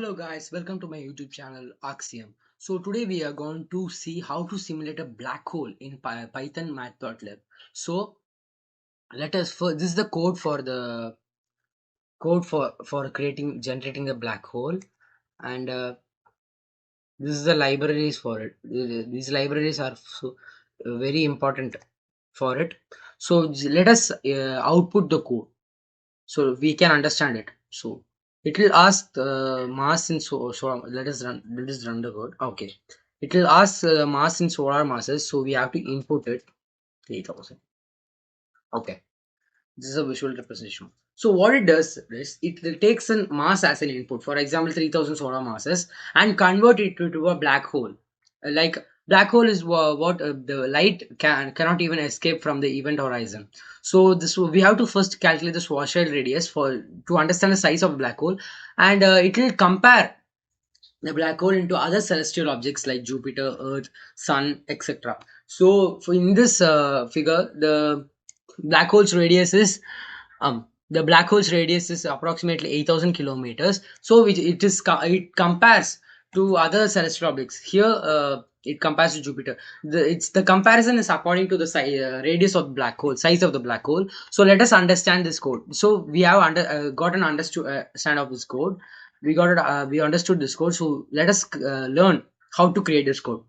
Hello guys, welcome to my YouTube channel Axiom. So today we are going to see how to simulate a black hole in Python Matplotlib. So let us this is the code for creating generating the black hole, and this is the libraries for it. These libraries are very important for it. So let us output the code so we can understand it. So it will ask mass in let us run the code. Okay, it will ask mass in solar masses, so we have to input it 3000. Okay, this is a visual representation. So what it does is it takes a mass as an input, for example 3000 solar masses, and convert it to a black hole. Like black hole is what the light cannot even escape from the event horizon. So this we have to first calculate the Schwarzschild radius for to understand the size of a black hole, and it will compare the black hole into other celestial objects like Jupiter, Earth, Sun, etc. So in this figure, the black hole's radius is approximately 8,000 kilometers. So it compares to other celestial objects. Here, it compares to Jupiter. The comparison is according to the radius of the black hole, size of the black hole. So let us understand this code. So we have got an understand of this code. We understood this code. So let us learn how to create this code.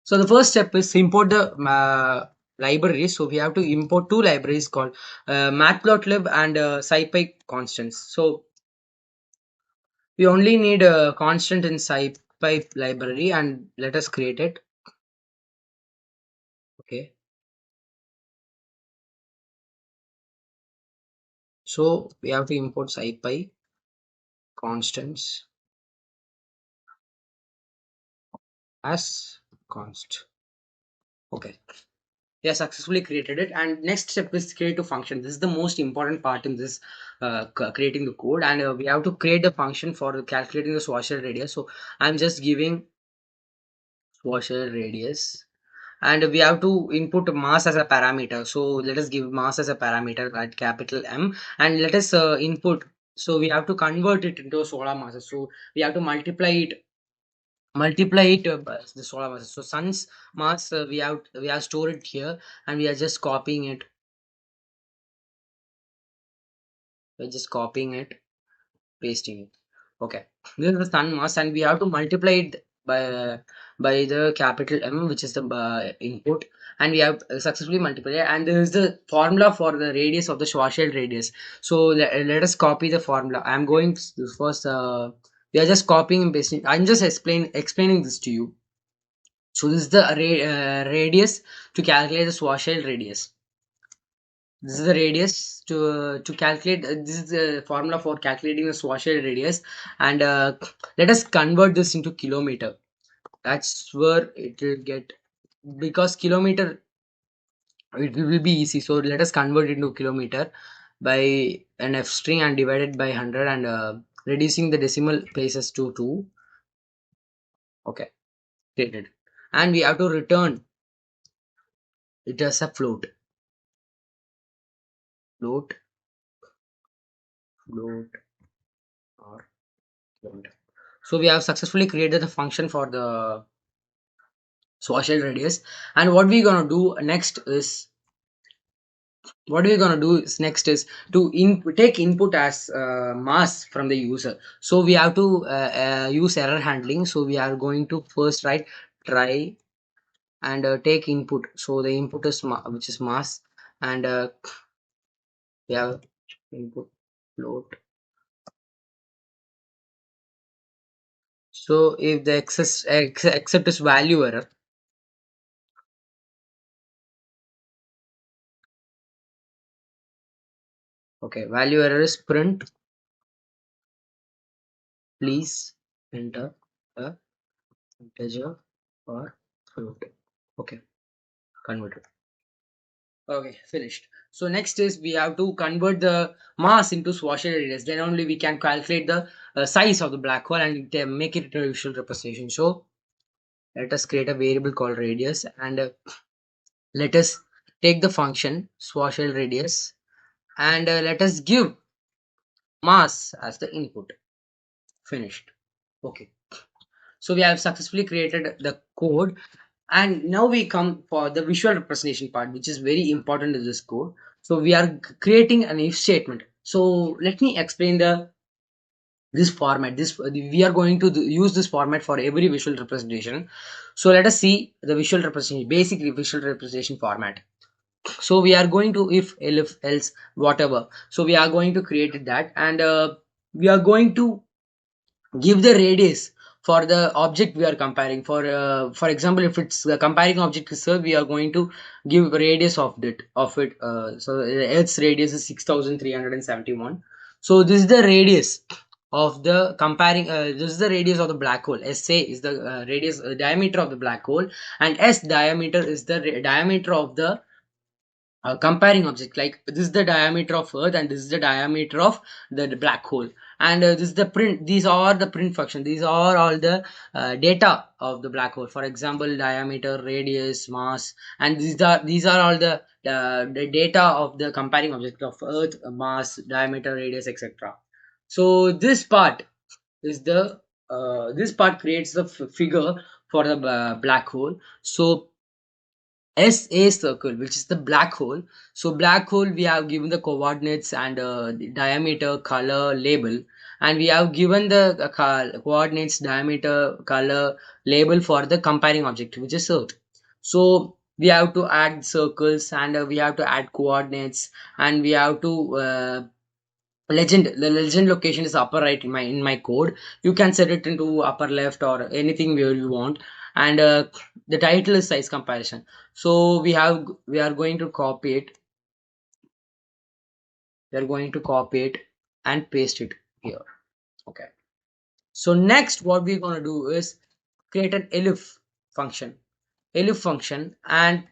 So the first step is import the libraries. So we have to import two libraries called Matplotlib and SciPy constants. So we only need a constant in SciPy library, and let us create it. Okay. So we have to import SciPy constants as const. Okay. We have successfully created it, and next step is create a function. This is the most important part in this creating the code, and we have to create the function for calculating the Schwarzschild radius. So I'm just giving Schwarzschild radius, and we have to input mass as a parameter. So let us give mass as a parameter at capital M, and let us input. So we have to convert it into solar masses. So we have to multiply it by the solar mass. So sun's mass, we have stored it here, and we are just copying it. We're just copying it, pasting it. Okay, this is the sun mass, and we have to multiply it by the capital M, which is the input, and we have successfully multiplied it. And there is the formula for the radius of the Schwarzschild radius. So let us copy the formula. I'm going to first. We are just copying and pasting. I'm just explaining this to you. So this is the radius to calculate the Schwarzschild radius. This is the radius to calculate. This is the formula for calculating the Schwarzschild radius, and let us convert this into kilometer. That's where it will get, because kilometer it will be easy. So let us convert it into kilometer by an f string and divide it by 100, and reducing the decimal places to 2. Okay, created, and we have to return it as a float or kilometer. So we have successfully created the function for the Schwarzschild radius, and what we're gonna do is to take input as mass from the user. So we have to use error handling. So we are going to first write try and take input. So the input is which is mass, and we have input float. So if the except is value error. Okay, value error is print. Please enter a integer or float. Okay, converted. Okay, finished. So next is we have to convert the mass into Schwarzschild radius. Then only we can calculate the size of the black hole and make it into a visual representation. So let us create a variable called radius, and let us take the function Schwarzschild radius, and let us give mass as the input. Finished. Okay, so we have successfully created the code, and now we come for the visual representation part, which is very important in this code. So we are creating an if statement. So let me explain the this format. This we are going to use this format for every visual representation. So let us see the visual representation, basic visual representation format. So we are going to if else whatever. So we are going to create that, and we are going to give the radius for the object we are comparing. For example, if it's the comparing object is we are going to give radius of it. So Earth's radius is 6371. So this is the radius of the comparing. This is the radius of the black hole. SA is the radius diameter of the black hole, and S diameter is the diameter of the comparing object. Like this is the diameter of Earth, and this is the diameter of the black hole, and this is the print. These are the print function. These are all the data of the black hole. For example, diameter, radius, mass, and these are all the data of the comparing object of Earth, mass, diameter, radius, etc. So this part creates the figure for the black hole. So SA circle, which is the black hole. So black hole, we have given the coordinates and the diameter, color, label, and we have given the coordinates, diameter, color, label for the comparing object, which is Earth. So we have to add circles, and we have to add coordinates, and we have to the legend location is upper right in my code. You can set it into upper left or anything where you want, and the title is size comparison. So we are going to copy it. We are going to copy it and paste it here. Okay, so next what we're going to do is create an elif function and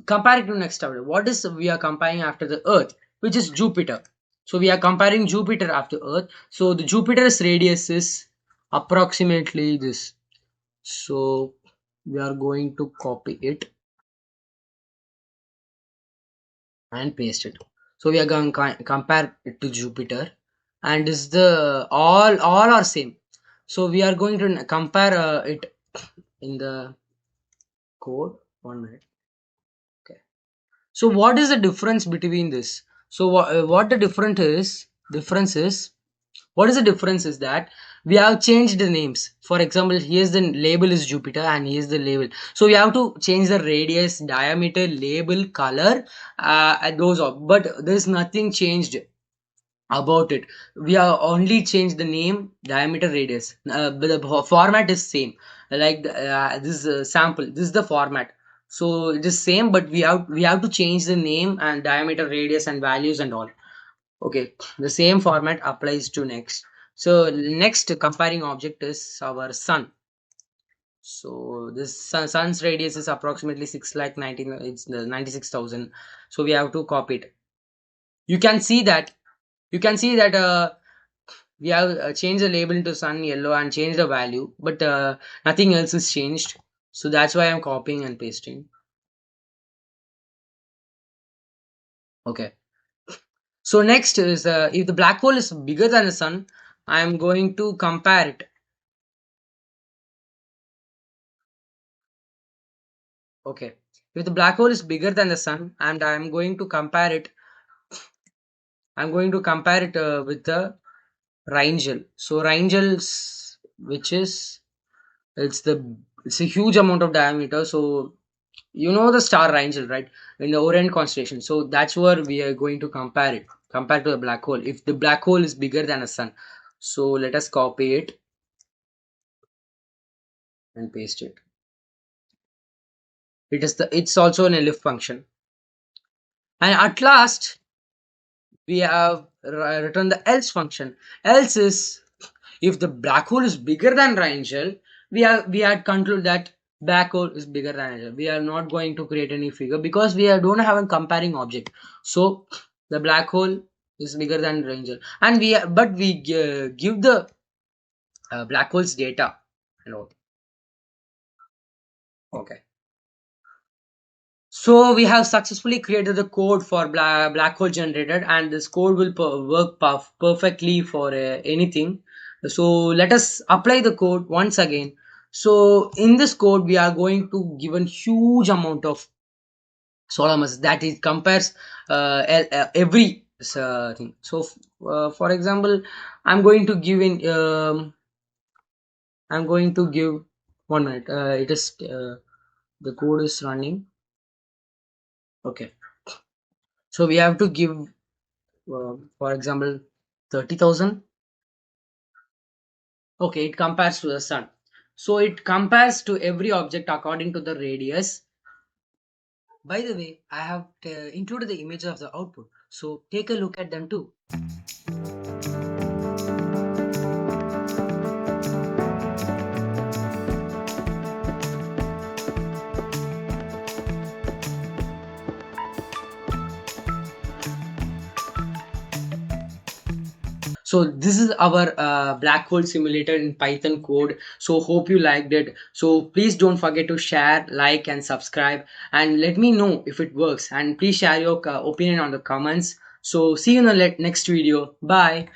compare it to next tablet. What is we are comparing after the Earth, which is Jupiter. So we are comparing Jupiter after Earth. So the Jupiter's radius is approximately this. So we are going to copy it and paste it. So we are going to compare it to Jupiter, and is the all are same. So we are going to compare it in the code. 1 minute. Okay. So what is the difference between this? So what the difference is what is the difference is that we have changed the names. For example, here's the label is Jupiter, and here's the label. So we have to change the radius, diameter, label, color, and those are. But there's nothing changed about it. We have only changed the name, diameter, radius, but the format is same. Like this sample, this is the format. So it is same, but we have to change the name and diameter, radius, and values and all. Okay, the same format applies to next. So next comparing object is our sun. So this sun's radius is approximately 6 lakh 19, it's the 96,000. So we have to copy it. You can see that we have changed the label to sun yellow and changed the value, but nothing else is changed. So that's why I'm copying and pasting. Okay. So next is if the black hole is bigger than the sun, I'm going to compare it. Okay. If the black hole is bigger than the sun, and I'm going to compare it, with the Rigel. So Rigel's, which is it's a huge amount of diameter. So you know the star Rigel, right? In the Orion constellation. So that's where we are going to compare to the black hole. If the black hole is bigger than a sun, so let us copy it and paste it. It's also an elif function. And at last we have written the else function. Else is if the black hole is bigger than Rigel, we had concluded that black hole is bigger than Rigel. We are not going to create any figure because don't have a comparing object. So the black hole is bigger than Rigel, and we give the black hole's data. Okay. So we have successfully created the code for black hole generated, and this code will work perfectly for anything. So let us apply the code once again. So in this code we are going to given huge amount of solar mass that is compares every thing. So for example, I'm going to give in I'm going to give 1 minute. It is the code is running. Okay, so we have to give for example 30,000. Okay, it compares to the sun. So it compares to every object according to the radius. By the way, I have included the image of the output. So take a look at them too. So this is our black hole simulator in Python code. So hope you liked it. So please don't forget to share, like, and subscribe, and let me know if it works. And please share your opinion on the comments. So see you in the next video. Bye.